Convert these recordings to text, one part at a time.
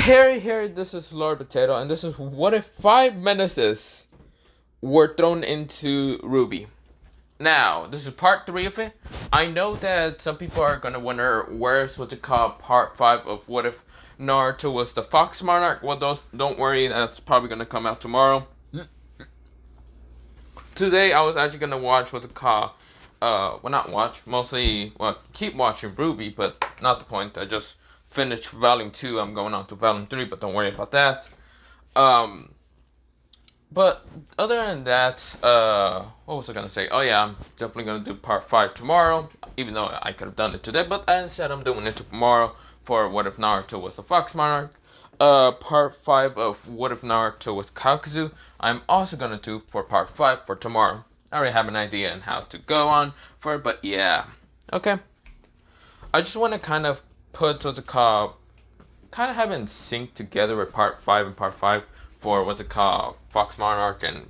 Hey, this is Lord Potato, and this is what if 5 menaces were thrown into RWBY. Now, this is part 3 of it. I know that some people are gonna wonder where's what they call part 5 of what if Naruto was the Fox Monarch. Well, don't worry, that's probably gonna come out tomorrow. Today, I was actually gonna watch what they call, not watch, keep watching RWBY, but not the point. I just finished volume 2. I'm going on to volume 3, but don't worry about that. But other than that, what was I gonna say? Oh yeah, I'm definitely gonna do part 5 tomorrow, even though I could have done it today, but instead I'm doing it tomorrow for what if Naruto was the Fox Monarch. Part 5 of what if Naruto was Kakuzu. I'm also gonna do for part 5 for tomorrow. I already have an idea on how to go on for it, but yeah. Okay. I just want to kind of put what's it called, kind of have it in sync together with part 5 and part 5 for what's it called, Fox Monarch and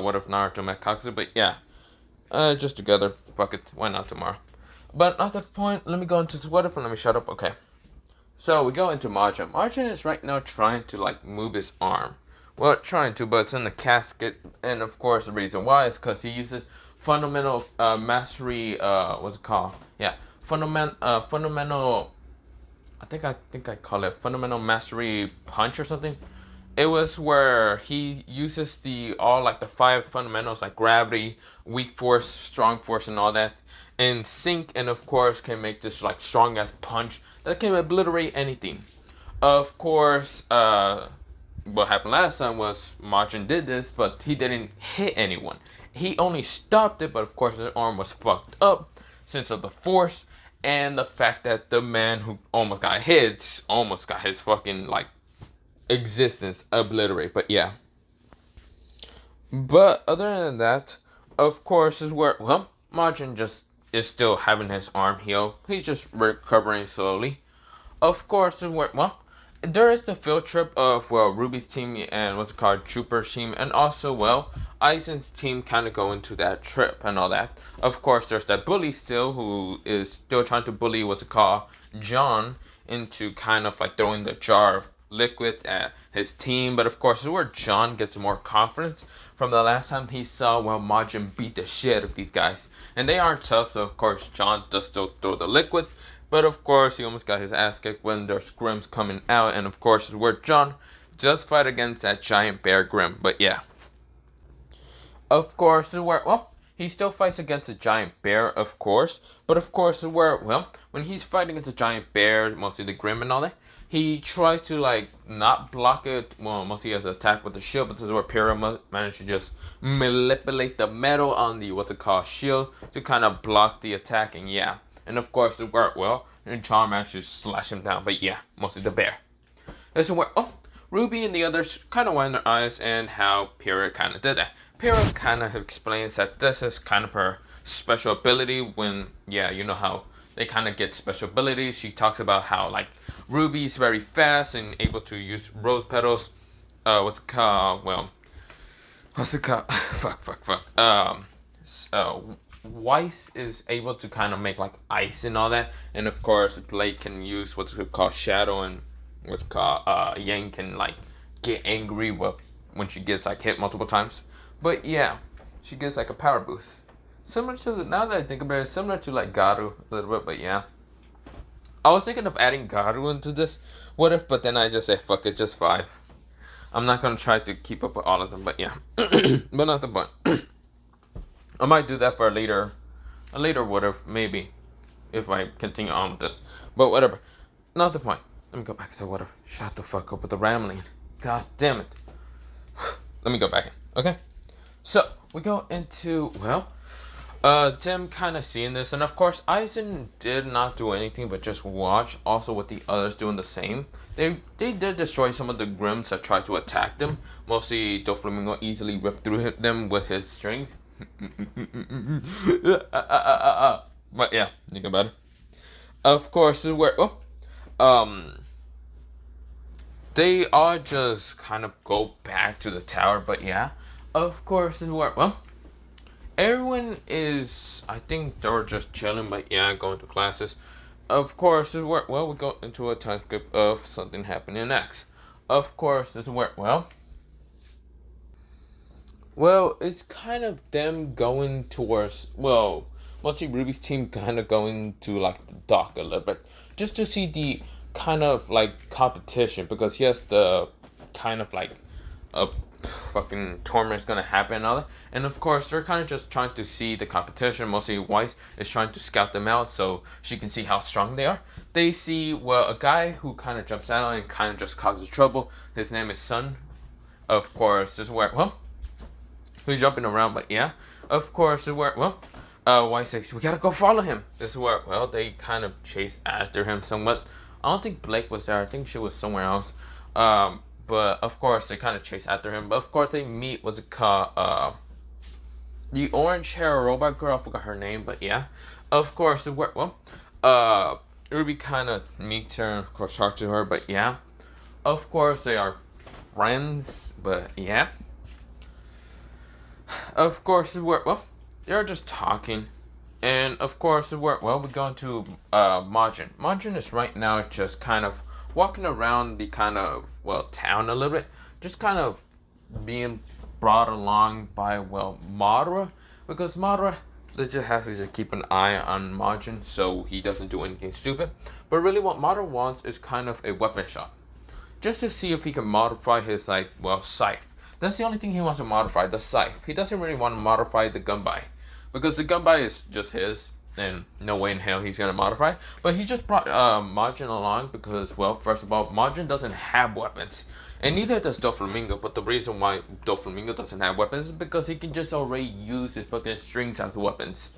what if Naruto met Kakuzu, but yeah. Just together. Fuck it. Why not tomorrow? But at that point, let me go into what if and let me shut up. Okay. So we go into Majin. Majin is right now trying to like move his arm. Well, trying to, but it's in the casket. And of course, the reason why is because he uses fundamental mastery. What's it called? Yeah, fundamental. I think I call it fundamental mastery punch or something. It was where he uses the 5 fundamentals like gravity, weak force, strong force, and all that in sync, and of course can make this like strong ass punch that can obliterate anything. Of course, what happened last time was Majin did this, but he didn't hit anyone. He only stopped it, but of course his arm was fucked up since of the force and the fact that the man who almost got hit almost got his fucking like existence obliterate. But yeah. But other than that, of course, is where Majin just is still having his arm heal. He's just recovering slowly. Of course, is where there is the field trip of RWBY's team and what's it called Jupiter's team, and also Aizen's team kind of go into that trip and all that. Of course, there's that bully still who is still trying to bully what's it called John into kind of like throwing the jar of liquid at his team, but of course this is where John gets more confidence from the last time he saw Majin beat the shit out of these guys, and they aren't tough, so of course John does still throw the liquid, but of course he almost got his ass kicked when there's Grims coming out, and of course this is where John just fight against that giant bear Grim. But yeah, of course this is where he still fights against a giant bear, of course, but of course this is where when he's fighting against a giant bear, mostly the Grim and all that, he tries to like not block it. Well, mostly as an attack with the shield, but this is where Pyrrha managed to just manipulate the metal on the what's it called shield to kind of block the attack. And yeah, and of course it worked well. And John managed to slash him down. But yeah, mostly the bear. This is where RWBY and the others kind of wind their eyes and how Pyrrha kind of did that. Pyrrha kind of explains that this is kind of her special ability. When you know how they kind of get special abilities. She talks about how like RWBY is very fast and able to use rose petals. What's it called? Weiss is able to kind of make like ice and all that, and of course Blade can use what's called shadow, and what's called Yang can like get angry when she gets like hit multiple times. But yeah, she gets like a power boost. Similar to now that I think about it, similar to like Garu a little bit, but yeah. I was thinking of adding Garu into this what if, but then I just say fuck it, just 5. I'm not gonna try to keep up with all of them, but yeah. But not the point. I might do that for a later what if, maybe, if I continue on with this. But whatever. Not the point. Let me go back to what if. Shut the fuck up with the rambling. God damn it. Let me go back in. Okay? So we go into Tim kind of seeing this, and of course Aizen did not do anything but just watch, also with the others doing the same. They did destroy some of the Grims that tried to attack them. Mostly Doflamingo easily ripped through them with his strings. But yeah, think about it. Of course, this is where they all just kind of go back to the tower. But yeah, of course, this is where everyone is, I think they were just chilling, but yeah, going to classes. of course, this is where, well, we go into a time skip of something happening next. Of course, this is where, well, it's kind of them going towards, well, mostly Ruby's team kind of going to like the dock a little bit, just to see the kind of like competition, because yes, the kind of like a fucking tournament is gonna happen and all that, and of course they're kind of just trying to see the competition. Mostly Weiss is trying to scout them out so she can see how strong they are. They see, well, a guy who kind of jumps out and kind of just causes trouble. His name is Sun. Of course, this is where, well, who's jumping around, but yeah, of course, this is where, well, Weiss says, we gotta go follow him. This is where, well, they kind of chase after him somewhat. I don't think Blake was there. I think she was somewhere else. But of course they kind of chase after him. But of course they meet, what's it called? The orange hair robot girl. I forgot her name, but yeah. Of course the well, Ruby kind of meets her and of course talks to her, but yeah. Of course they are friends, but yeah. Of course well, they're just talking. And of course well, we're going to Majin. Majin is right now just kind of walking around the kind of, well, town a little bit, just kind of being brought along by, well, Madara, because Madara legit has to just keep an eye on Majin so he doesn't do anything stupid. But really what Madara wants is kind of a weapon shop, just to see if he can modify his, like, well, scythe. That's the only thing he wants to modify, the scythe. He doesn't really want to modify the gunbai, because the gunbai is just his, and no way in hell he's gonna modify. But he just brought Majin along because, well, first of all, Majin doesn't have weapons, and neither does Doflamingo. But the reason why Doflamingo doesn't have weapons is because he can just already use his fucking strings as weapons.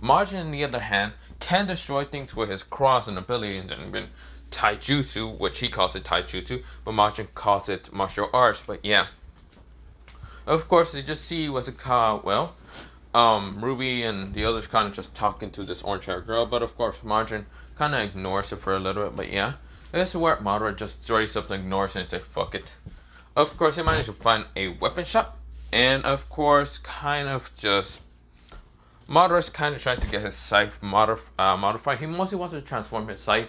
Majin, on the other hand, can destroy things with his cross and abilities and even taijutsu, which he calls it taijutsu, but Majin calls it martial arts. But yeah, of course they just see, what's it called, well, Ruby and the others kind of just talking to this orange haired girl, but of course Majin kind of ignores it for a little bit. But yeah, this is where Madara just straight up ignores it and say fuck it. Of course he managed to find a weapon shop, and of course kind of just Madara's kind of trying to get his scythe modified. He mostly wants to transform his scythe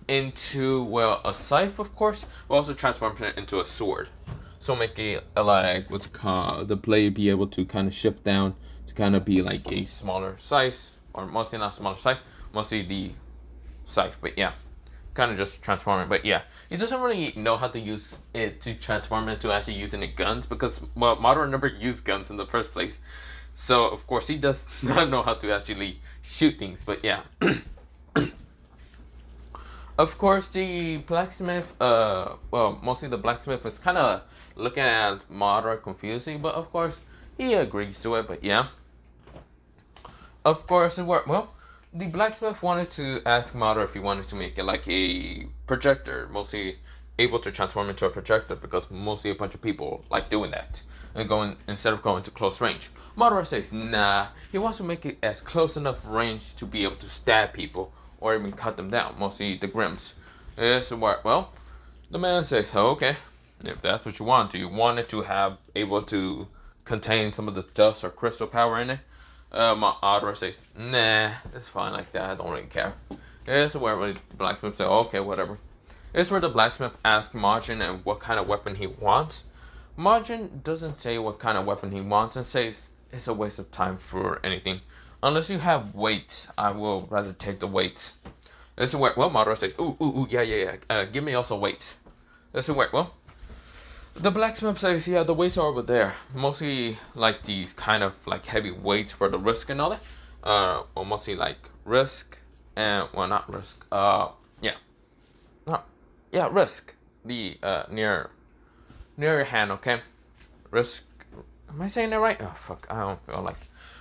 into, well, a scythe, of course, but also transform it into a sword. So make it like, what's it called, the blade be able to kind of shift down to kind of be like a smaller size, or mostly not smaller size, mostly the scythe. But yeah, kind of just transform it. But yeah, he doesn't really know how to use it to transform it to actually using the guns, because, well, Madara never used guns in the first place. So of course he does not know how to actually shoot things. But yeah. Of course, the blacksmith, well, mostly the blacksmith is kind of looking at Madara confusing, but of course, he agrees to it. But yeah, of course, it worked. Well, the blacksmith wanted to ask Madara if he wanted to make it like a projector, mostly able to transform into a projector, because mostly a bunch of people like doing that, and going, instead of going to close range. Madara says, nah, he wants to make it as close enough range to be able to stab people, or even cut them down, mostly the Grims. Yes, well, the man says, oh, okay, if that's what you want. Do you want it to have able to contain some of the dust or crystal power in it? Madara says, nah, it's fine like that, I don't really care. It's where the blacksmith says, okay, whatever. It's where the blacksmith asks Majin and what kind of weapon he wants. Majin doesn't say what kind of weapon he wants and says it's a waste of time for anything. Unless you have weights, I will rather take the weights. This is where, well, Madara says, ooh, yeah. Give me also weights. This is where, well, the blacksmith says, yeah, the weights are over there. Mostly like these kind of like heavy weights for the risk and all that. Or mostly like risk and, well, not risk. Risk. The near your hand, okay? Risk. Am I saying that right? Oh fuck, I don't feel like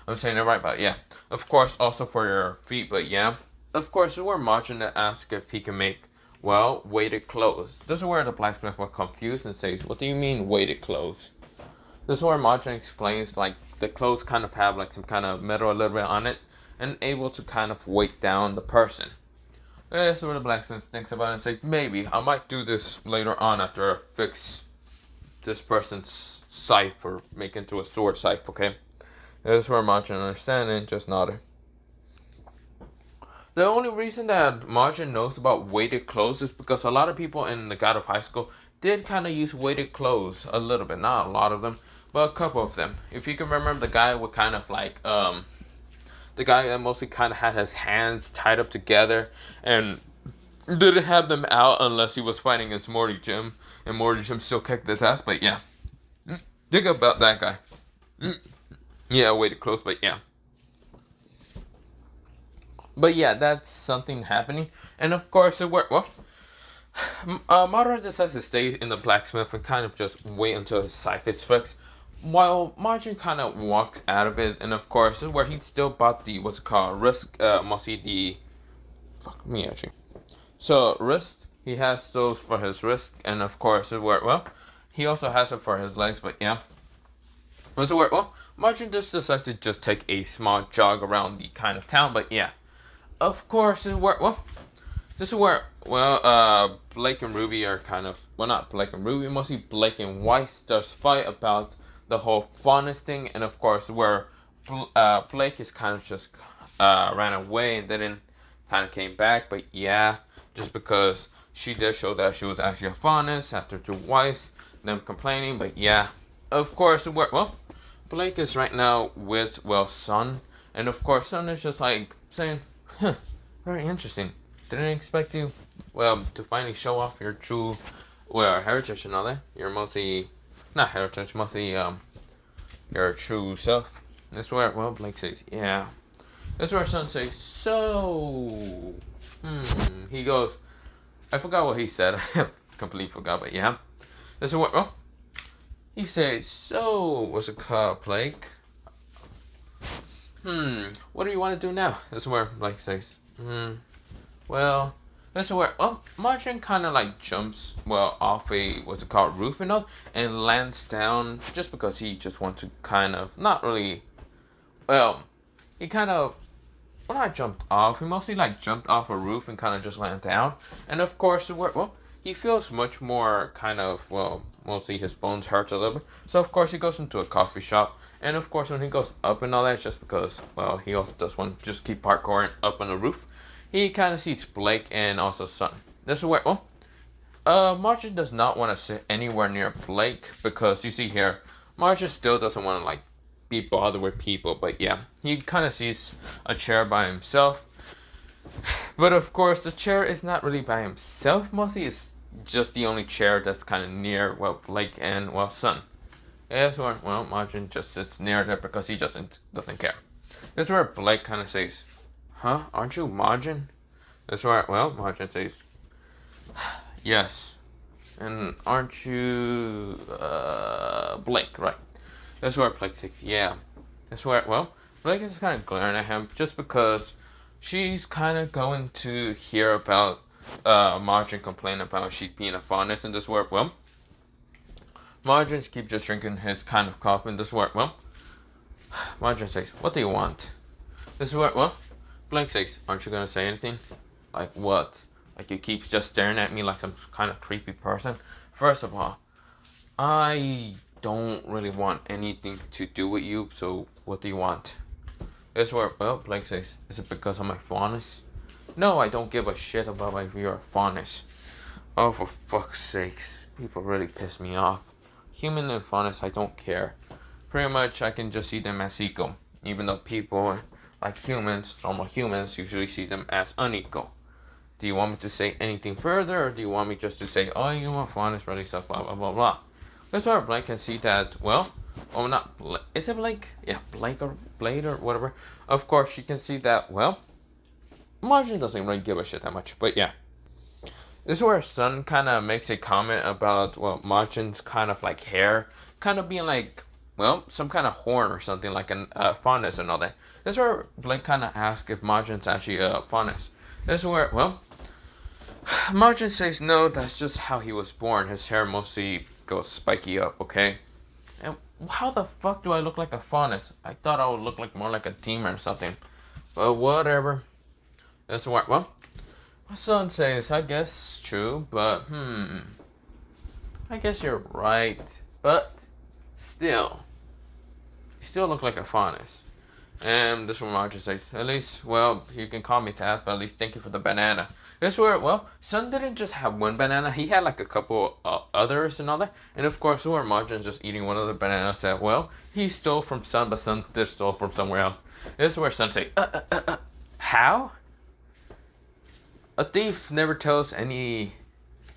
I'm saying it right, but yeah. Of course, also for your feet, but yeah. Of course, we're Majin to ask if he can make, well, weighted clothes. This is where the blacksmith was confused and says, what do you mean weighted clothes? This is where Majin explains, like, the clothes kind of have, like, some kind of metal a little bit on it, and able to kind of weight down the person. This is where the blacksmith thinks about it and says, maybe, I might do this later on after I fix this person's scythe, or make into a sword scythe, okay? This is where Majin understanding just nodded. The only reason that Margin knows about weighted clothes is because a lot of people in the God of High School did kind of use weighted clothes a little bit, not a lot of them, but a couple of them. If you can remember, the guy would kind of like the guy that mostly kind of had his hands tied up together and didn't have them out unless he was fighting against Morty Jim, and Morty Jim still kicked his ass. But yeah, think about that guy. Yeah, weighted clothes, but yeah. But yeah, that's something happening. And of course, it worked. Well, Madara decides to stay in the blacksmith and kind of just wait until his scythe is fixed. While Margin kind of walks out of it, and of course, this is where he still bought the, what's it called, wrist, mostly the, fuck me actually. So, wrist, he has those for his wrist, and of course, it worked well. He also has it for his legs, but yeah. Does it work well? Margin just decides to just take a small jog around the kind of town, but yeah. Of course, it worked well. This is where, well, Blake and Ruby are kind of, well, not Blake and Ruby, mostly Blake and Weiss does fight about the whole fondness thing, and of course, where Blake is kind of just ran away and didn't kind of came back, but yeah, just because she did show that she was actually a fondness after to Weiss, them complaining, but yeah, of course, it worked well. Blake is right now with, well, Sun, and of course, Sun is just like saying, huh, very interesting. Didn't expect you, well, to finally show off your true, well, heritage and all that. You're mostly, not heritage, mostly, your true self. That's where, well, Blake says, yeah. That's where Sun says, so, he goes, I forgot what he said. I completely forgot, but yeah. That's what, well, he says, so, what's it called, Blake? What do you want to do now? That's where Blake says, well, that's where, Margin kind of like jumps, well, off a, what's it called, roof and all, and lands down just because he just wants to kind of, not really, well, he kind of, well, not jumped off, he mostly like jumped off a roof and kind of just landed down, and of course, well, he feels much more kind of, well, mostly his bones hurts a little bit, so of course he goes into a coffee shop, and of course when he goes up and all that, just because, well, he also does want to just keep parkouring up on the roof, he kind of sees Blake and also Sun. This is where, well, Margin does not want to sit anywhere near Blake, because you see here, Margin still doesn't want to, like, be bothered with people, but yeah, he kind of sees a chair by himself, but of course, the chair is not really by himself, mostly it's just the only chair that's kind of near, well, Blake and, well, Sun. That's where, well, Margin just sits near there because he doesn't care. This is where Blake kind of says, huh, aren't you Margin? That's where, well, Margin says, yes. And aren't you, Blake, right? That's where Blake says, yeah. That's where, well, Blake is kind of glaring at him just because she's kind of going to hear about Margin complain about she being a fondness in this work. Well, Margin keeps just drinking his kind of coffee in this work. Well, Margin says, what do you want? This is what, well, Blake says, aren't you going to say anything? Like what? Like you keep just staring at me like some kind of creepy person? First of all, I don't really want anything to do with you, so what do you want? This is where, well, Blake says, is it because of my fondness? No, I don't give a shit about your fondness. Oh, for fuck's sakes. People really piss me off. Human and fondness, I don't care. Pretty much, I can just see them as equal. Even though people, like humans, normal humans, usually see them as unequal. Do you want me to say anything further, or do you want me just to say, oh, you want fondness, really stuff, blah, blah, blah, blah. That's why Blake can see that, well, oh, not Blake. Is it Blake? Yeah, Blake or Blade or whatever. Of course, you can see that, well, Margin doesn't really give a shit that much, but yeah. This is where Sun kind of makes a comment about, well, Margin's kind of like hair, kind of being like, well, some kind of horn or something, like a fondness and all that. This is where Blake kind of asks if Margin's actually a fondness. This is where, well, Margin says no, that's just how he was born. His hair mostly goes spiky up, okay? And how the fuck do I look like a fondness? I thought I would look like more like a demon or something. But whatever. That's what, well, my son says, I guess true, but I guess you're right. But still, you still look like a fondness. And this one Margin says, at least, well, you can call me Taff, but at least thank you for the banana. This where, well, Sun didn't just have one banana, he had like a couple others and all that. And of course, where Margin's just eating one of the bananas said, well, he stole from Sun, but Sun did stole from somewhere else. This is where Sun say, how? A thief never tells any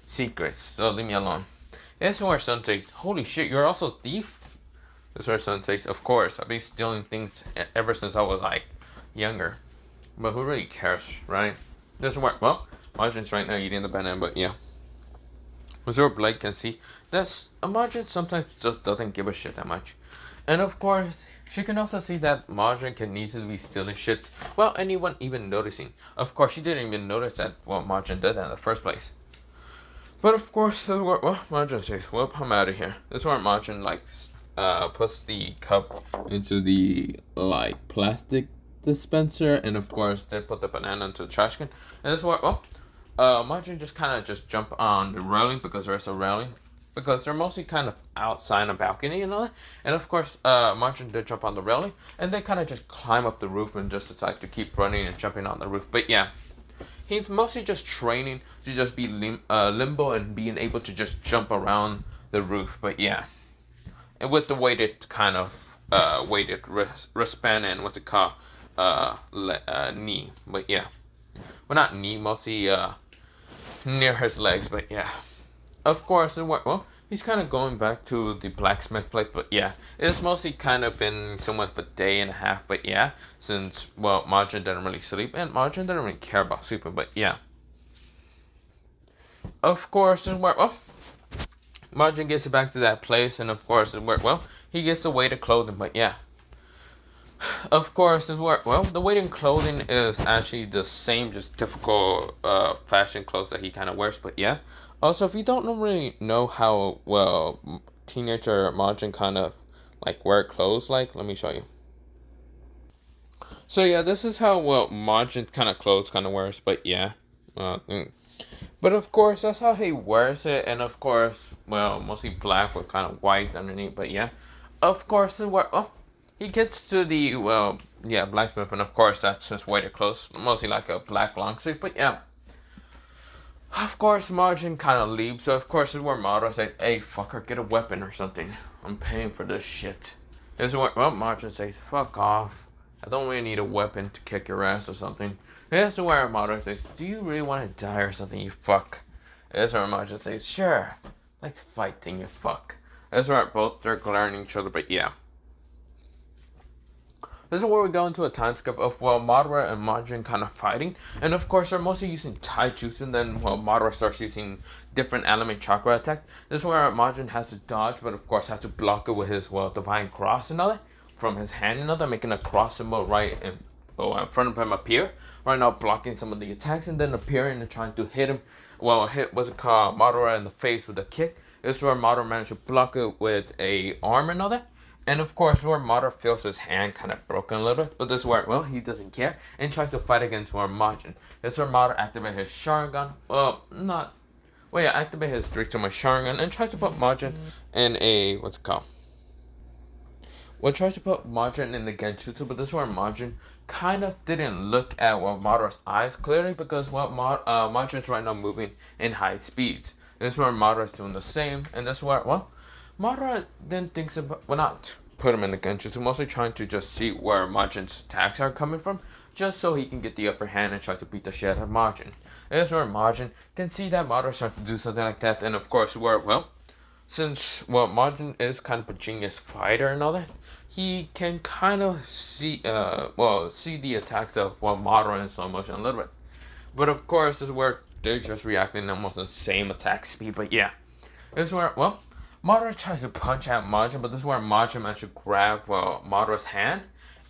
secrets, so leave me alone. This is where Sun says, holy shit, you're also a thief? This is where Sun says, of course, I've been stealing things ever since I was like younger. But who really cares, right? This is where, well, Margin's right now eating the banana, but yeah. As where Blake can see, that's Margin sometimes just doesn't give a shit that much. And of course, she can also see that Margin can easily be stealing shit without anyone even noticing. Of course, she didn't even notice that, well, Margin did that in the first place. But of course, this is where, well, Margin says, well, I'm out of here. This is where Margin, like, puts the cup into the, like, plastic dispenser, and of course, they put the banana into the trash can. And this is where, well, Margin just kind of just jump on the railing because there's a railing. Because they're mostly kind of outside a balcony and all that. And of course, Margin did jump on the railing. And they kind of just climb up the roof and just decide to keep running and jumping on the roof. But yeah, he's mostly just training to just be limbo and being able to just jump around the roof. But yeah, and with the weighted kind of weighted wristband and what's it called, knee. But yeah, well, not knee, mostly near his legs. But yeah. Of course, well, he's kind of going back to the blacksmith place, but yeah, it's mostly kind of been somewhat of a day and a half, but yeah, since, well, Margin didn't really sleep, and Margin didn't really care about sleeping, but yeah. Of course, well, Margin gets back to that place, and of course, well, he gets the weighted clothing, but yeah. Of course, well, the weighted clothing is actually the same, just typical fashion clothes that he kind of wears, but yeah. Also, if you don't really know how, well, teenager Margin kind of, like, wear clothes like, let me show you. So, yeah, this is how, well, Margin kind of clothes kind of wears, but yeah. But, of course, that's how he wears it, and, of course, well, mostly black with kind of white underneath, but yeah. Of course, he gets to the, well, yeah, blacksmith, and, of course, that's his weighted clothes, mostly like a black long sleeve, but yeah. Of course, Margin kind of leaves, so of course this is where Madara says, hey, fucker, get a weapon or something. I'm paying for this shit. This is where, well, Margin says, fuck off. I don't really need a weapon to kick your ass or something. This is where Madara says, do you really want to die or something, you fuck? This is where Margin says, sure. Like fighting, you fuck. This is where both they're glaring at each other, but yeah. This is where we go into a time skip of, well, Madara and Margin kind of fighting. And of course, they're mostly using taijutsu, and then, well, Madara starts using different element chakra attack. This is where Margin has to dodge, but of course has to block it with his, well, divine cross and all that. From his hand and all that, making a cross symbol right in front of him appear. Right now, blocking some of the attacks, and then appearing and trying to hit him. Well, hit, what's it called, Madara in the face with a kick. This is where Madara managed to block it with a arm and all that. And of course, where Madara feels his hand kind of broken a little bit, but this is where, well, he doesn't care and tries to fight against Margin. This is where Madara activates his Sharingan. Well, activate his 3-2 Sharingan and tries to put Margin in a, what's it called? Well, tries to put Margin in the Genjutsu, but this is where Margin kind of didn't look at, well, Madara's eyes clearly because, well, Margin's right now moving in high speeds. This is where Madara's doing the same, and this is where, well, Madara then thinks about, well, not put him in the Genjutsu, mostly trying to just see where Margin's attacks are coming from, just so he can get the upper hand and try to beat the shit out of Margin. And that's where Margin can see that Madara's trying to do something like that, and of course, where, well, since, well, Margin is kind of a genius fighter and all that, he can kind of see, see the attacks of, well, Madara in slow motion a little bit. But of course, this is where they're just reacting almost the same attack speed, but yeah. This is where, well, Madara tries to punch at Margin, but this is where Margin managed to grab Madara's hand.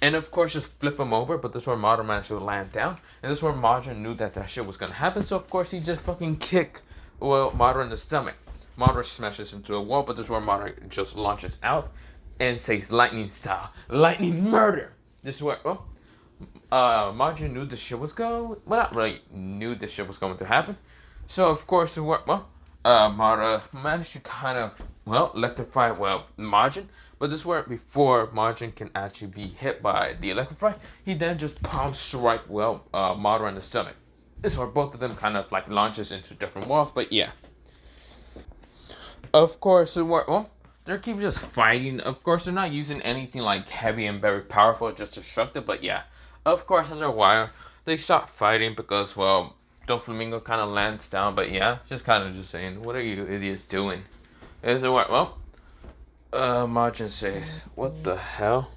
And of course just flip him over, but this is where Madara managed to land down. And this is where Margin knew that shit was going to happen, so of course he just fucking kicked, well, Madara in the stomach. Madara smashes into a wall, but this is where Madara just launches out and says lightning style, lightning murder. This is where, well, Margin knew this shit was going, well, not really knew this shit was going to happen. So of course, well, Madara managed to kind of well, electrify, well, Margin. But this is where before Margin can actually be hit by the electrify, he then just palm strike, well, Madara in the stomach. This is where both of them kind of like launches into different walls, but yeah. Of course, well, they keep just fighting. Of course, they're not using anything like heavy and very powerful, just destructive, but yeah. Of course, after a while, they stop fighting because, well, Doflamingo kind of lands down, but yeah, just kind of just saying, what are you idiots doing? Is it what? Well, Margin says, what the hell?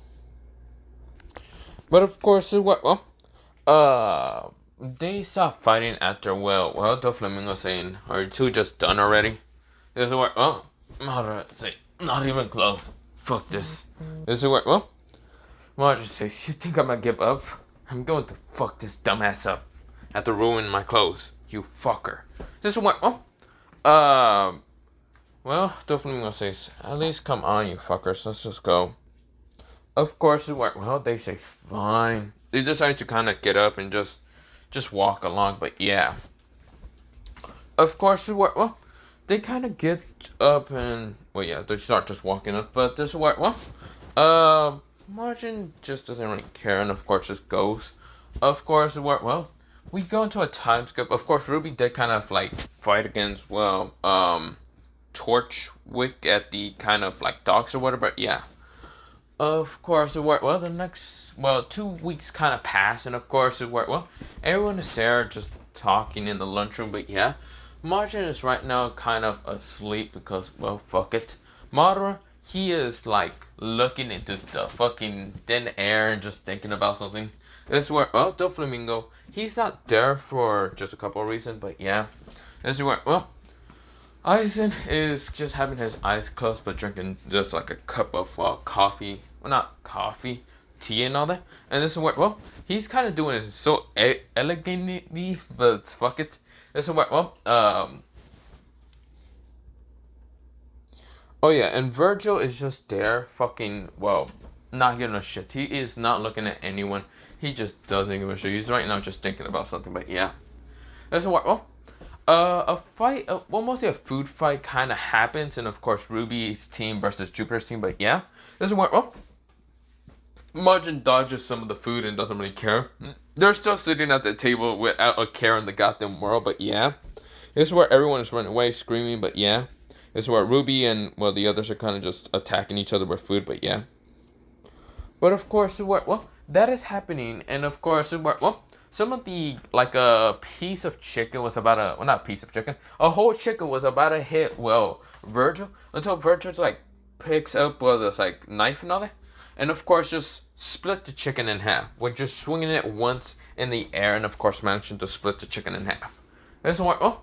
But of course, what? Well, they stop fighting after, well, Doflamingo saying, are you two just done already? Is it what? Well, Madara say, not even close. Fuck this. Is it what? Well, Margin says, you think I'm gonna give up? I'm going to fuck this dumbass up. After ruining my clothes, you fucker. This is what? Well, Doflamingo says, at least come on, you fuckers. Let's just go. Of course, well, they say fine. They decide to kind of get up and just walk along. But yeah, of course, well, they kind of get up and well, yeah, they start just walking up. But this is what? Well, Margin just doesn't really care, and of course, just goes. Of course, well, we go into a time skip. Of course, RWBY did kind of like fight against, well, Torchwick at the kind of like docks or whatever. But yeah, of course, well, the next, well, 2 weeks kind of pass, and of course, well, everyone is there just talking in the lunchroom. But yeah, Margin is right now kind of asleep because, well, fuck it. Madara, he is like looking into the fucking thin air and just thinking about something. This is where, well, Doflamingo, he's not there for just a couple of reasons, but yeah. This is where, well, Aizen is just having his eyes closed, but drinking just like a cup of coffee. Well, not coffee, tea and all that. And this is where, well, he's kind of doing it so elegantly, but fuck it. This is where, well, oh yeah, and Virgil is just there, fucking, well, not giving a shit. He is not looking at anyone. He just doesn't give a shit. He's right now just thinking about something, but yeah. That's what, well, a fight, well, mostly a food fight kind of happens, and of course, RWBY's team versus Jupiter's team, but yeah. This is where, well, Margin dodges some of the food and doesn't really care. They're still sitting at the table without a care in the goddamn world, but yeah. This is where everyone is running away, screaming, but yeah. This is where RWBY and, well, the others are kind of just attacking each other with food, but yeah. But of course, well, that is happening, and of course, well, some of the, like a piece of chicken was about to, well, not a piece of chicken, a whole chicken was about to hit, well, Virgil, until Virgil's like picks up, well, this like knife and all that, and of course just split the chicken in half, with just swinging it once in the air, and of course managing to split the chicken in half. This one, oh,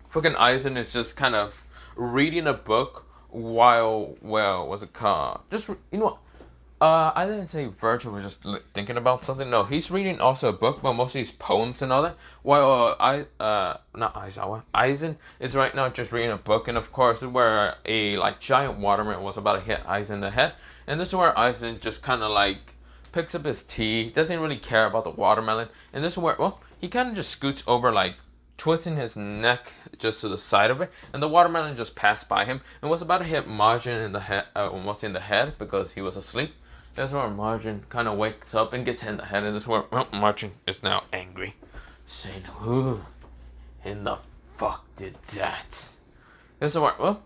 fucking Aizen is just kind of reading a book while, well, what's it called? Just, you know what? I didn't say Virgil was just thinking about something. No, he's reading also a book, but mostly his poems and all that. While not Aizawa, Aizen is right now just reading a book, and of course, where a like giant watermelon was about to hit Aizen in the head, and this is where Aizen just kind of like picks up his tea, doesn't really care about the watermelon, and this is where, well, he kind of just scoots over, like twisting his neck just to the side of it, and the watermelon just passed by him and was about to hit Margin in the head, almost in the head because he was asleep. That's where Margin kind of wakes up and gets hit in the head, and this is where, well, Margin is now angry, saying, "Who in the fuck did that?" This is where, well,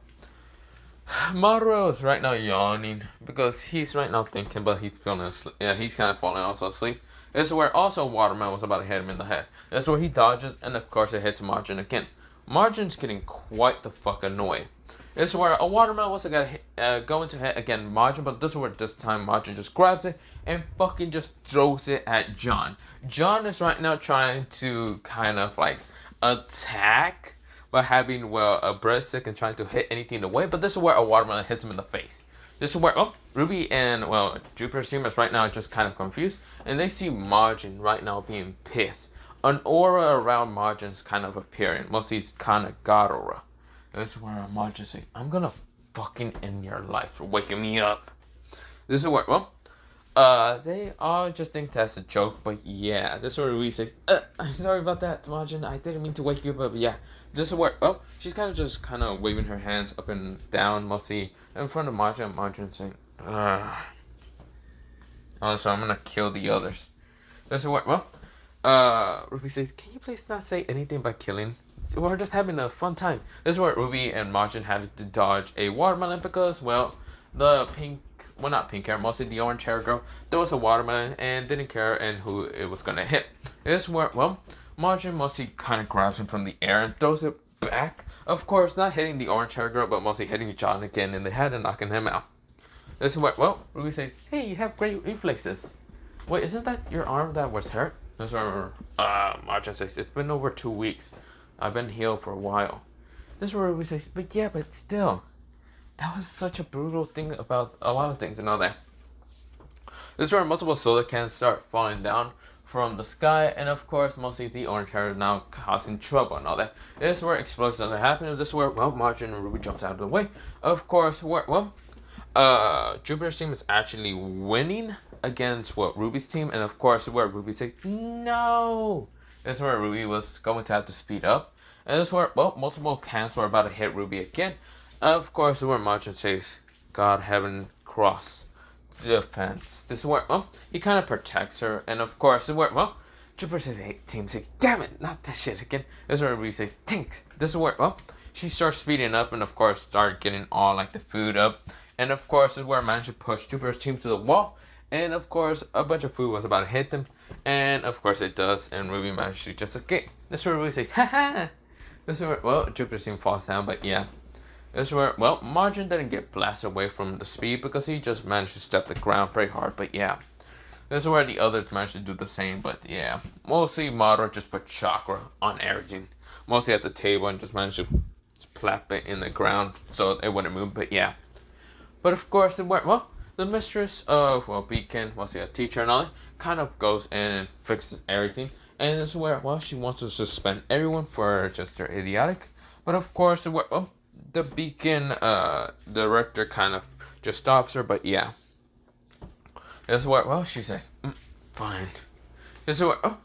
Madara is right now yawning because he's right now thinking, but he's feeling asleep. Yeah, he's kind of falling also asleep. This is where also Watermelon was about to hit him in the head. That's where he dodges, and of course it hits Margin again. Margin's getting quite the fuck annoyed. This is where a Watermelon was going to hit again Margin, but this is where this time Margin just grabs it and fucking just throws it at John. John is right now trying to kind of like attack by having, well, a breadstick and trying to hit anything away, but this is where a Watermelon hits him in the face. This is where, oh, RWBY and, well, Jupiter's team is right now just kind of confused, and they see Margin right now being pissed. An aura around Margin's kind of appearing, mostly it's kind of God aura. This is where Margin says, "I'm gonna fucking end your life for waking me up." This is where, well, They all just think that's a joke, but yeah, this is where Ruby says, I'm sorry about that, Majin. I didn't mean to wake you up, but yeah. This is where, oh, she's kind of waving her hands up and down, mostly in front of Majin. Majin saying, oh, so I'm gonna kill the others. This is where, well, Ruby says, can you please not say anything about killing? We're just having a fun time. This is where Ruby and Majin had to dodge a watermelon because, well, the pink, well, not pink hair, mostly the orange hair girl, there was a watermelon and didn't care and who it was gonna hit. This is where, well, Majin mostly kind of grabs him from the air and throws it back. Of course, not hitting the orange hair girl, but mostly hitting John again in the head and knocking him out. This is where, well, Ruby says, hey, you have great reflexes. Wait, isn't that your arm that was hurt? This is where, Majin says, it's been over 2 weeks. I've been healed for a while. This is where Ruby says, but yeah, but still. That was such a brutal thing about a lot of things and all that. This is where multiple soda cans start falling down from the sky, and of course, mostly the orange hair is now causing trouble and all that. This is where explosions are happening. This is where, well, Majin and Ruby jumps out of the way. Of course, where, well, Jupiter's team is actually winning against, what, Ruby's team, and of course, where Ruby says, no! This is where Ruby was going to have to speed up. And this is where, well, multiple cans were about to hit Ruby again. Of course, where Majin says, God, heaven, cross the fence. This is where, well, he kind of protects her. And of course, this is where, well, Jupiter's team says, damn it, not this shit again. This is where Ruby says, thanks. This is where, well, she starts speeding up and of course, start getting all, like, the food up. And of course, this is where I managed to push Jupiter's team to the wall. And of course, a bunch of food was about to hit them. And of course it does. And Ruby managed to just escape. This is where Ruby says, haha. This is where, well, Jupiter's team falls down, but yeah. This is where, well, Majin didn't get blasted away from the speed because he just managed to step the ground pretty hard, but yeah. This is where the others managed to do the same, but yeah. Mostly Madara just put chakra on everything. Mostly at the table and just managed to plap it in the ground so it wouldn't move, but yeah. But of course, well, the mistress of, well, Beacon, mostly a teacher and all that, kind of goes in and fixes everything. And this is where, well, she wants to suspend everyone for just their idiotic. But of course, well, the Beacon director kind of just stops her, but yeah. This is where, well, she says, fine. This is where, oh,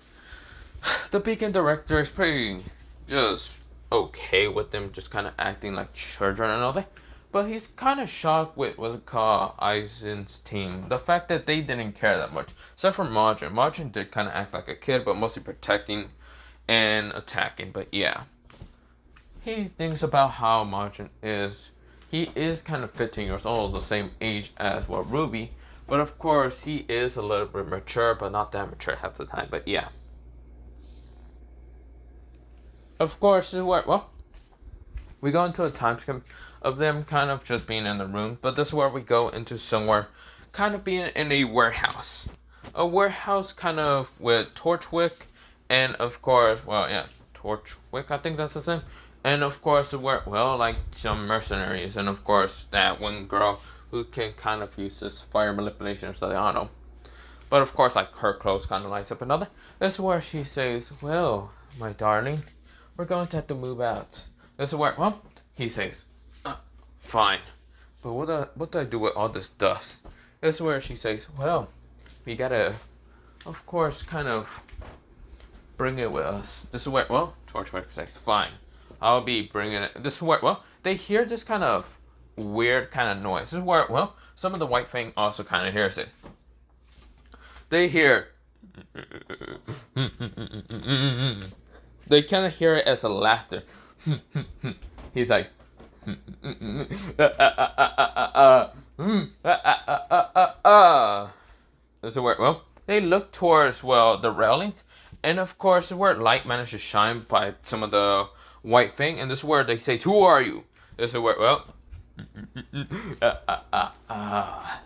the Beacon director is pretty just okay with them just kind of acting like children and all that. But he's kind of shocked with what's it called, Aizen's team. The fact that they didn't care that much. Except for Majin. Majin did kind of act like a kid, but mostly protecting and attacking. But yeah. He thinks about how Majin is. He is kind of 15 years old, the same age as, well, Ruby. But of course, he is a little bit mature, but not that mature half the time. But yeah. Of course, well, we go into a time skip of them kind of just being in the room. But this is where we go into somewhere kind of being in a warehouse. A warehouse kind of with Torchwick and of course, well, yeah, Torchwick, I think that's his name. And of course, well, like some mercenaries. And of course, that one girl who can kind of use this fire manipulation or something, I don't know. But of course, like her clothes kind of lights up another. This is where she says, well, my darling, we're going to have to move out. This is where, well, he says, fine. But what do I do with all this dust? This is where she says, well, we gotta, of course, kind of bring it with us. This is where, well, Torchwick says, fine. I'll be bringing it. This is where, well, they hear this kind of weird kind of noise. This is where, well, some of the White Fang also kind of hears it. They hear, they kind of hear it as a laughter. He's like, this is where, well, they look towards, well, the railings. And of course, where light managed to shine by some of the White Fang. And this is where they say, who are you? This is where, well,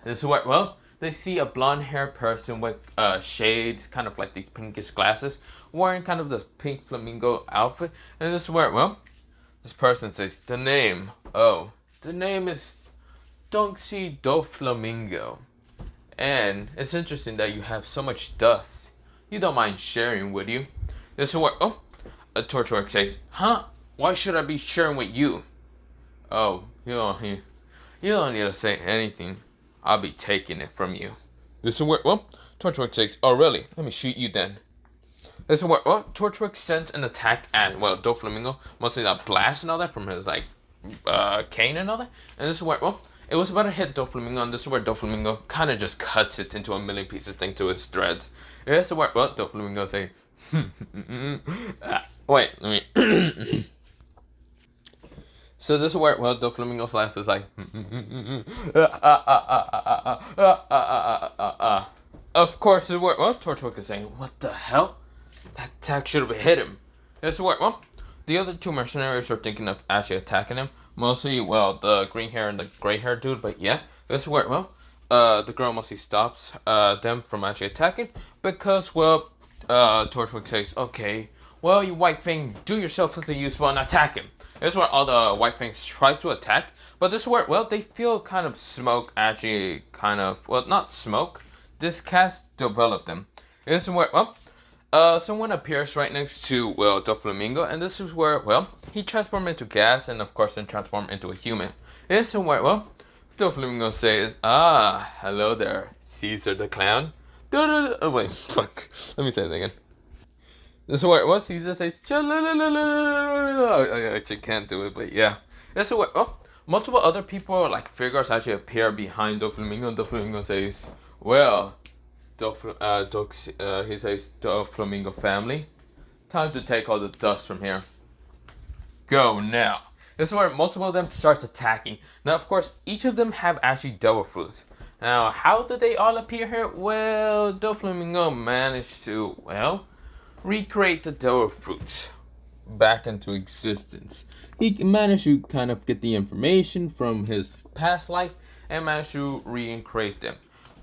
this is where, well, they see a blonde haired person with shades, kind of like these pinkish glasses, wearing kind of this pink flamingo outfit. And this is where, well, this person says, the name, oh, the name is Donxi Do Flamingo. And it's interesting that you have so much dust. You don't mind sharing, would you? This is where, oh, a Torchwick says, huh? Why should I be sharing with you? Oh, you don't need to say anything. I'll be taking it from you. This is where, well, Torchwick says, oh really? Let me shoot you then. This is where, well, Torchwick sends an attack at, well, Doflamingo, mostly that blast and all that from his, like, cane and all that. And this is where, well, it was about to hit Doflamingo, and this is where Doflamingo kind of just cuts it into a million pieces thanks to his threads. And this is where, well, Doflamingo say, wait, let me. So this is where, well, Doflamingo's laugh is like, Of course, this is where, well, Torchwick is saying, what the hell? That attack should have hit him. This is where, well, the other two mercenaries are thinking of actually attacking him. Mostly, well, the green hair and the gray hair dude, but yeah. This is where, well, the girl mostly stops them from actually attacking because, well, Torchwick says, okay, well, you White Fang, do yourself something useful and attack him. This is where all the White Fangs try to attack, but this is where, well, they feel kind of smoke actually kind of, well, not smoke, this cast developed them. This is where, well, someone appears right next to, well, Doflamingo, and this is where, well, he transforms into gas and, of course, then transforms into a human. This is where, well, Doflamingo says, ah, hello there, Caesar the Clown. Oh, wait, fuck. Let me say it again. This is where, well, Caesar says, I actually can't do it, but yeah. This is where, oh, multiple other people, like figures, actually appear behind Doflamingo, and Doflamingo says, well, he says, Doflamingo family, time to take all the dust from here. Go now. This is where multiple of them starts attacking. Now, of course, each of them have actually devil fruits. Now, how did they all appear here? Well, Doflamingo managed to, well, recreate the devil fruits back into existence. He managed to kind of get the information from his past life and managed to recreate them.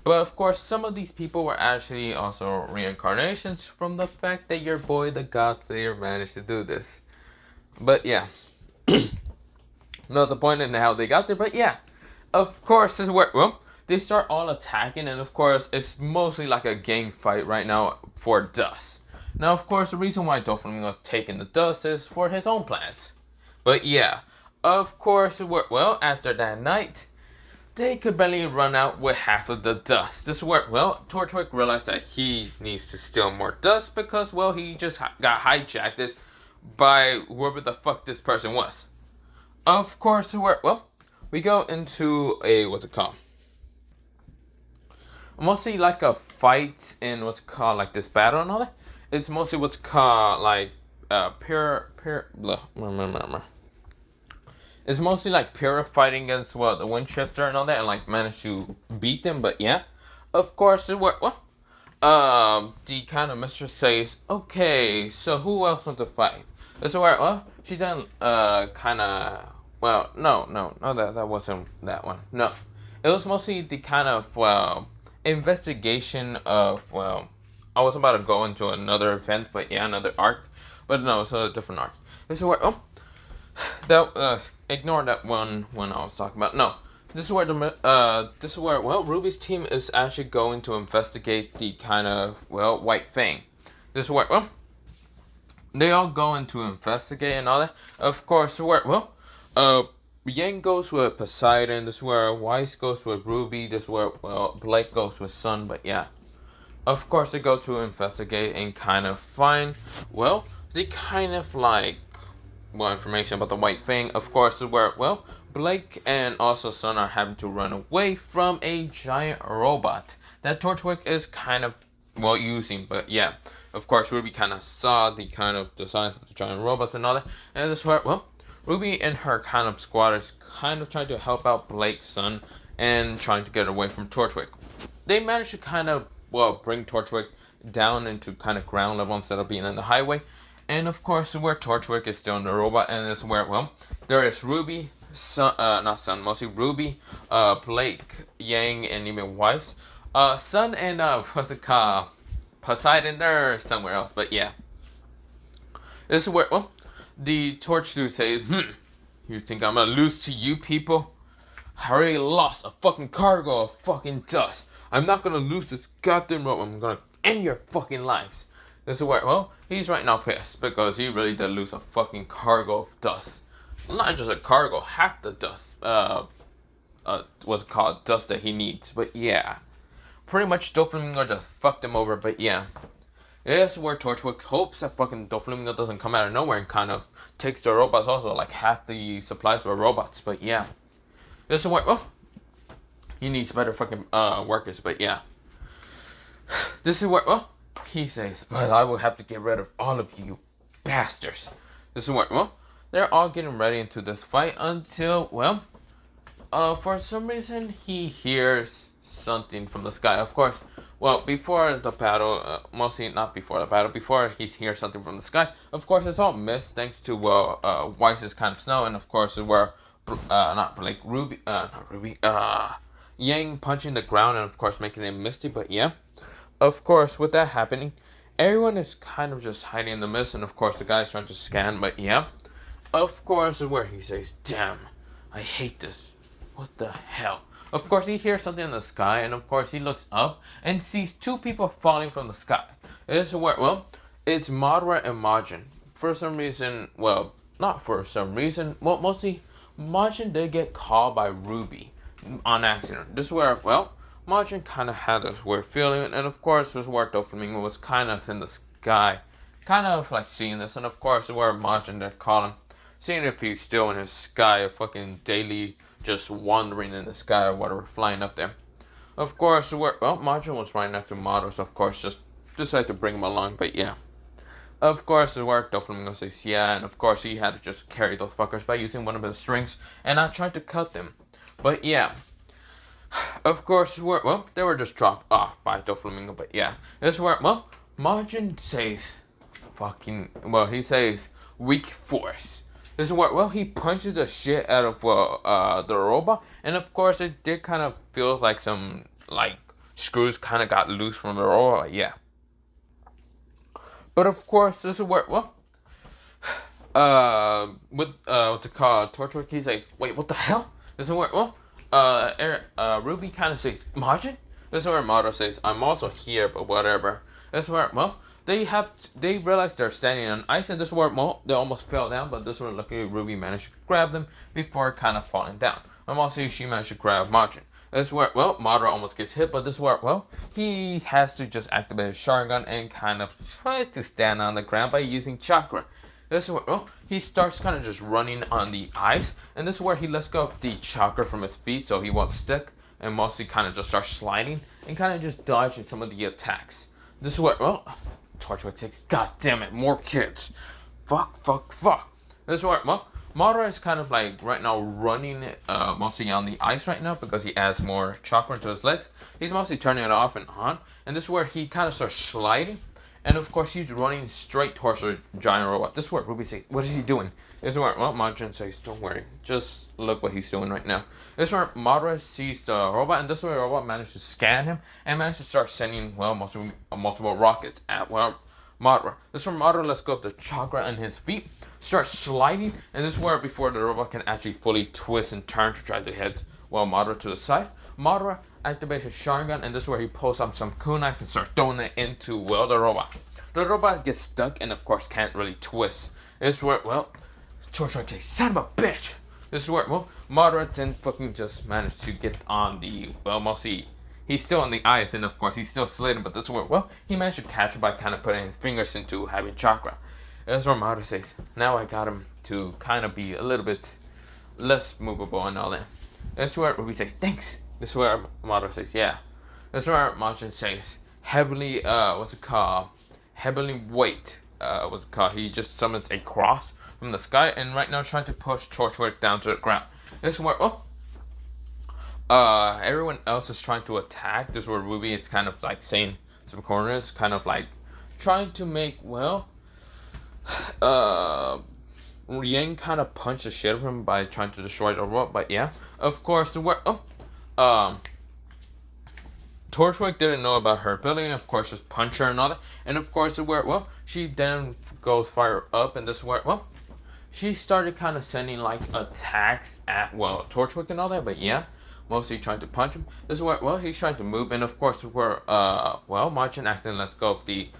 But of course, some of these people were actually also reincarnations from the fact that your boy, the God Slayer, managed to do this. But yeah. Not the point in how they got there, but yeah. Of course, this is where, well, they start all attacking, and of course, it's mostly like a gang fight right now for dust. Now, of course, the reason why Doflamingo is taking the dust is for his own plans. But yeah, of course, well, after that night, they could barely run out with half of the dust. This is where, well, Torchwick realized that he needs to steal more dust because, well, he just got hijacked by whoever the fuck this person was. Of course, where, well, we go into a, what's it called? Mostly like a fight in what's called like this battle and all that. It's mostly what's called like it's mostly like pure fighting against, well, the Winchester and all that, and like managed to beat them. But yeah, of course, it worked. Well, the kind of mistress says, okay, so who else wants to fight? This is where, well, she done kind of, well, no, that wasn't that one. No, it was mostly the kind of, well, investigation of, well, I was about to go into another event, but yeah, another arc. But no, it's a different arc. This is where, oh, that, ignore that one when I was talking about. No, this is where this is where, well, Ruby's team is actually going to investigate the kind of, well, White Fang. This is where, well, they all go in to investigate and all that. Of course, where, well, Yang goes with Poseidon. This is where Weiss goes with Ruby. This is where, well, Blake goes with Sun. But yeah, of course, they go to investigate and kind of find, well, they kind of like, well, information about the White Fang. Of course, this is where, well, Blake and also Sun are having to run away from a giant robot that Torchwick is kind of, well, using. But yeah, of course, Ruby kind of saw the kind of designs of the giant robots and all that. And this is where, well, Ruby and her kind of squatters kind of trying to help out Blake's son and trying to get away from Torchwick. They managed to kind of, well, bring Torchwick down into kind of ground level instead of being on the highway. And of course, where Torchwick is still in the robot, and this is where, well, there is Ruby, mostly Ruby, Blake, Yang, and even Weiss. Sun and, what's it called? Poseidon, they're somewhere else, but yeah. This is where, well, the Torch dude says, you think I'm gonna lose to you people? I already lost a fucking cargo of fucking dust. I'm not gonna lose this goddamn rope. I'm gonna end your fucking lives. This is where, well, he's right now pissed because he really did lose a fucking cargo of dust. Not just a cargo, half the dust, what's it called, dust that he needs. But yeah, pretty much Doflamingo just fucked him over. But yeah, this is where Torchwick hopes that fucking Doflamingo doesn't come out of nowhere and kind of takes the robots also. Like half the supplies were robots. But yeah, this is where he needs better fucking workers. But yeah, this is where he says, but I will have to get rid of all of you bastards. This is where they're all getting ready into this fight until for some reason he hears something from the sky. Of course, before the battle, mostly not before the battle, before he hears something from the sky. Of course, it's all mist thanks to Weiss's kind of snow, and of course, is where not like Ruby, not Ruby, Yang punching the ground, and of course making it misty. But yeah, of course, with that happening, everyone is kind of just hiding in the mist, and of course the guy's trying to scan. But yeah, of course, is where he says, "Damn, I hate this. What the hell?" Of course, he hears something in the sky, and of course, he looks up and sees two people falling from the sky. This is where, it's Madara and Majin. For some reason, not for some reason, mostly, Majin did get caught by RWBY on accident. This is where, Majin kind of had this weird feeling, and of course, this is where Doflamingo was kind of in the sky, kind of like seeing this, and of course, where Majin did call him, seeing if he's still in his sky, a fucking daily just wandering in the sky or whatever, flying up there. Of course, Majin was right next to Madara, so of course, just decided to bring him along, but yeah. Of course, the where Doflamingo says yeah, and of course, he had to just carry those fuckers by using one of his strings, and not trying to cut them. But yeah. Of course, they were just dropped off by Doflamingo, but yeah. This is where, Majin says, he says, weak force. This is where, he punches the shit out of, the robot, and of course, it did kind of feel like some, screws kind of got loose from the robot, yeah. But of course, this is where, what's it called, Torchwick, he says, wait, what the hell? This is where, RWBY kind of says, Majin? This is where Madara says, I'm also here, but whatever. This is where, they realize they're standing on ice, and this is where, they almost fell down, but this is where luckily RWBY managed to grab them before kind of falling down. And also, she managed to grab Majin. This is where, Madara almost gets hit, but this is where, he has to just activate his Sharingan and kind of try to stand on the ground by using chakra. This is where, he starts kind of just running on the ice, and this is where he lets go of the chakra from his feet so he won't stick, and mostly kind of just starts sliding and kind of just dodging some of the attacks. This is where, Torchwick says, God damn it, more kids. Fuck. This is where, Madara is kind of like right now running mostly on the ice right now because he adds more chakra into his legs. He's mostly turning it off and on, and this is where he kind of starts sliding. And of course, he's running straight towards the giant robot. This is where RWBY says, what is he doing? This is where, Majin says, don't worry. Just look what he's doing right now. This is where Madara sees the robot, and this is where the robot managed to scan him and managed to start sending, multiple rockets at, Madara. This is where Madara lets go of the chakra on his feet, starts sliding, and this is where before the robot can actually fully twist and turn to try to head, Madara to the side, Madara activates his Sharingan, and this is where he pulls up some kunai and starts throwing it into, the robot. The robot gets stuck and, of course, can't really twist. This is where, Torchwick says, son of a bitch! This is where, Madara then fucking just managed to get on the, mostly, he's still on the ice, and of course, he's still sliding, but this is where, he managed to catch him by kind of putting his fingers into having chakra. This is where Madara says, now I got him to kind of be a little bit less movable and all that. This is where RWBY says, thanks! This is where Madara says, yeah. This is where Majin says, heavily, heavily weight, he just summons a cross from the sky, and right now trying to push Torchwick down to the ground. This is where, everyone else is trying to attack. This is where RWBY is kind of like saying some corners, kind of like trying to make, Yang kind of punched the shit out of him by trying to destroy the robot, but yeah. Of course, Torchwick didn't know about her ability, of course, just punch her and all that. And of course, she then goes fire up, and this is where, she started kind of sending, attacks at, Torchwick and all that, but yeah, mostly trying to punch him. This is where, he's trying to move, and of course, where, Majin accidentally lets go of the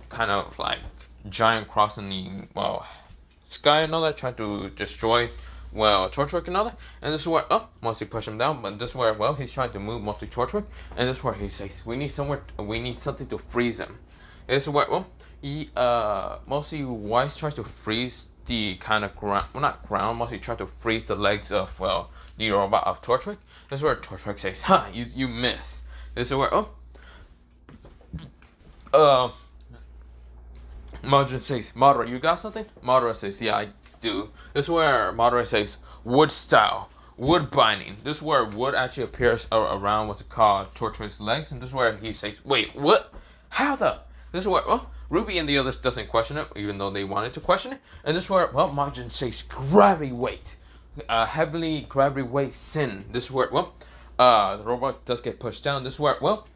kind of, giant cross in the, sky and all that, trying to destroy, well, Torchwick and all that. And this is where, mostly push him down. But this is where, well, he's trying to move mostly Torchwick. And this is where he says, we need something to freeze him. This is where, well, he, mostly Wise tries to freeze the kind of ground, well, not ground, mostly try to freeze the legs of, well, the robot of Torchwick. This is where Torchwick says, ha, you miss. This is where, Margin says, Madara, you got something? Madara says, yeah, I do. This is where Madara says, wood style, wood binding. This is where wood actually appears around what's called Torchwick's legs. And this is where he says, wait, what? How the? This is where, Ruby and the others doesn't question it, even though they wanted to question it. And this is where, well, Margin says, gravity weight. Heavily gravity weight sin. This is where, well, the robot does get pushed down. This is where, well,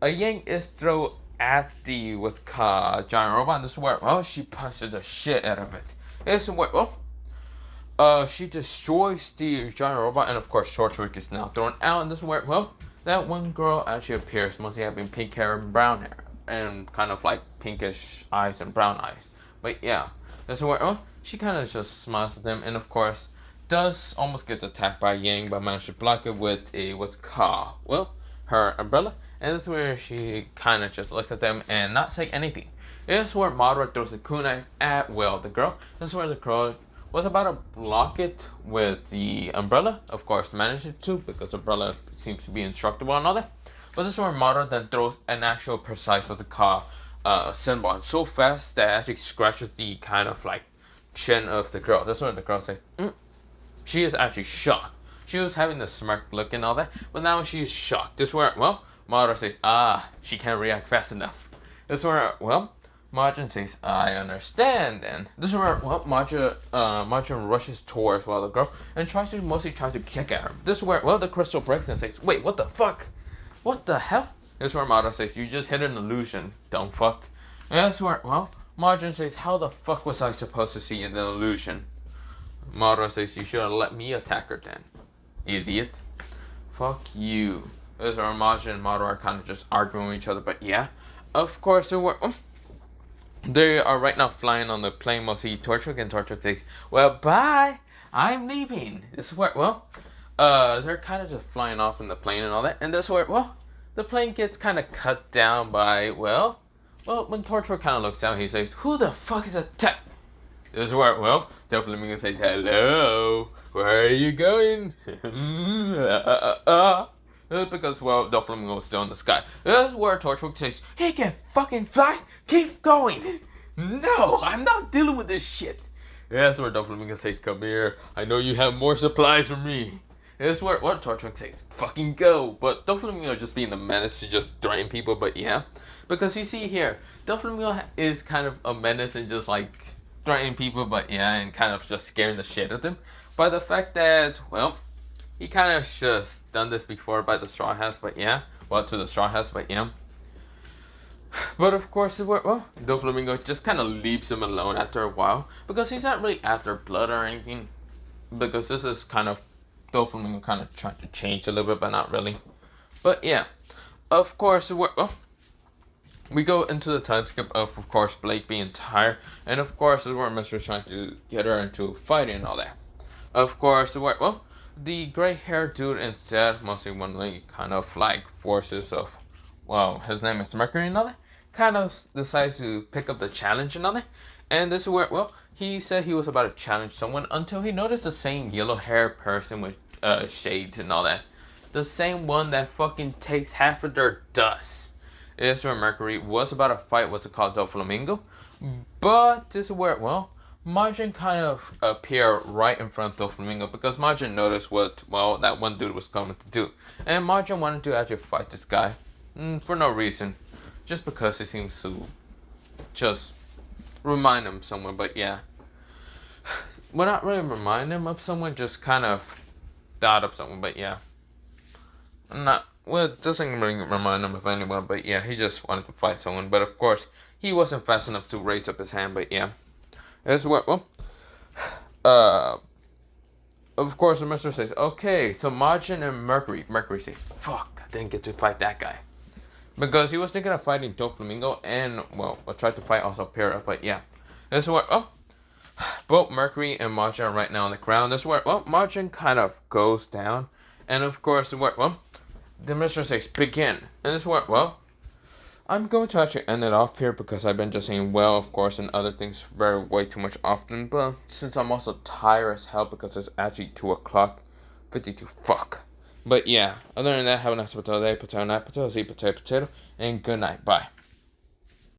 a Yang is thrown at the with giant robot. And this is where, well, she punches the shit out of it. This is where, well, she destroys the giant robot, and of course, Torchwick is now thrown out. And this is where, well, that one girl actually appears, mostly having pink hair and brown hair, and kind of like pinkish eyes and brown eyes. But yeah, this is where, well, she kind of just smiles at them, and of course, does almost gets attacked by Yang, but manages to block it with a what's called, well, her umbrella. And this is where she kind of just looks at them and not say anything. This is where Madara throws a kunai at, well, the girl. This is where the girl was about to block it with the umbrella. Of course, manages to, because the umbrella seems to be indestructible and all that. But this is where Madara then throws an actual precise what's called symbol so fast that actually scratches the kind of like chin of the girl. This is where the girl says, she is actually shocked. She was having the smirk look and all that, but now she is shocked. This is where, well, Madara says, she can't react fast enough. This is where, well, Margin says, I understand. And this is where, well, Margin rushes towards, well, the girl and mostly tries to kick at her. This is where, well, the crystal breaks and says, wait, what the fuck? What the hell? This is where Madara says, you just hit an illusion, dumb fuck. And this is where, well, Margin says, how the fuck was I supposed to see an illusion? Madara says, you should have let me attack her then, idiot. Fuck you. This is where Margin and Madara are kind of just arguing with each other, but yeah. Of course, they are right now flying on the plane, mostly Torchwick, and Torchwick says, well, bye, I'm leaving. This is where, well, they're kind of just flying off in the plane and all that, and this is where, well, the plane gets kind of cut down by, well, when Torchwick kind of looks down, he says, who the fuck is attack? This is where, well, Doflamingo says, hello, where are you going? Because, well, Doflamingo is still in the sky. This is where Torchwick says, he can fucking fly, keep going. No, I'm not dealing with this shit. That's where Doflamingo says, come here, I know you have more supplies for me. This is where what Torchwick says, fucking go. But Doflamingo just being the menace to just threaten people, but yeah. Because you see here, Doflamingo is kind of a menace and just like threatening people, but yeah, and kind of just scaring the shit out of them. By the fact that, well, he kind of just done this before by the Straw Hats, but yeah. Well, to the Straw Hats, but yeah. But of course, well, Doflamingo just kind of leaves him alone after a while. Because he's not really after blood or anything. Because this is kind of Doflamingo kind of trying to change a little bit, but not really. But yeah. Of course, well, we go into the time skip of course, Blake being tired. And of course, this is where Mister's trying to get her into fighting and all that. Of course, well, the gray-haired dude instead, mostly one of the kind of like forces of, well, his name is Mercury and all that, kind of decides to pick up the challenge and all that. And this is where, well, he said he was about to challenge someone until he noticed the same yellow-haired person with shades and all that. The same one that fucking takes half of their dust. This is where Mercury was about to fight what's called Doflamingo. But this is where, well, Margin kind of appeared right in front of Doflamingo because Margin noticed what, well, that one dude was coming to do. And Margin wanted to actually fight this guy for no reason. Just because he seems to just remind him of someone, but yeah. Well, not really remind him of someone, just kind of thought of someone, but yeah. Well, it doesn't really remind him of anyone, but yeah, he just wanted to fight someone. But of course, he wasn't fast enough to raise up his hand, but yeah. That's what, well, of course, the Mister says, okay, so Margin and Mercury. Mercury says, fuck, I didn't get to fight that guy. Because he was thinking of fighting Doflamingo and, well, tried to fight also Pyrrha, but yeah. That's what, Both Mercury and Margin are right now on the ground. This is where, well, Margin kind of goes down. And of course, well, the Mr. 6 begin. And this is where, well, I'm going to actually end it off here because I've been just saying well, of course, and other things way too much often. But since I'm also tired as hell because it's actually 2 o'clock, 52, fuck. But yeah, other than that, have a nice potato day, potato night, potato, potato, and good night. Bye.